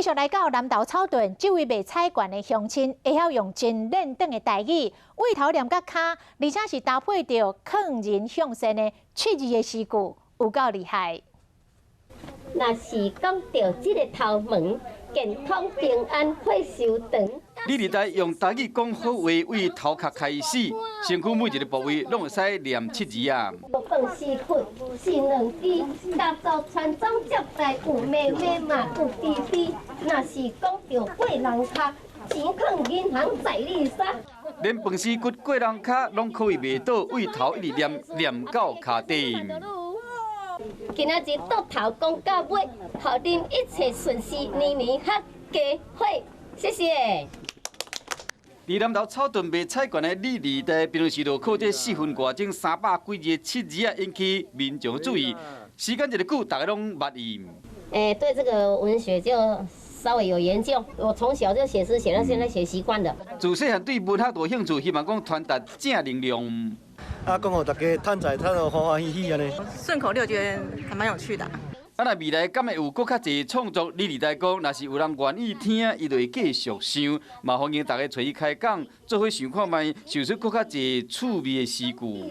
续来到南投草屯，这位卖菜馆的乡亲会晓用真认真的台语，为头念到骹，而且是搭配着劝人向善的7字的诗句，有够厉害。若是讲到这个头门，健康平安花寿长。李丽台用台语讲好话，为头壳开始，身躯每一个部位拢会使念7字啊。饭是困，是两支，家族传宗接代，有妹妹嘛，有弟弟。若是讲到过人卡，钱藏银行在你手。连饭丝骨过人卡拢可以卖倒，为头一直念到脚顶。今仔日倒头讲到尾，互恁一切顺遂，年年较加伙，谢谢。伫南投草屯卖菜馆的李丽台，平时就靠这4分外钟300几字7字啊，引起民众注意。时间一个久，大家拢捌伊。对这个文学就稍微有研究。我从小就写诗，写到现在写习惯了。自细汉对文学有兴趣，希望讲传达正能量。讲互大家趁财趁到欢欢喜喜安尼。顺口溜觉得还蛮有趣的。若未来敢会有搁较侪创作？李丽台讲，若是有人愿意听，伊就会继续想。嘛，欢迎大家找伊开讲，做伙想看卖，想出搁较侪趣味的诗句。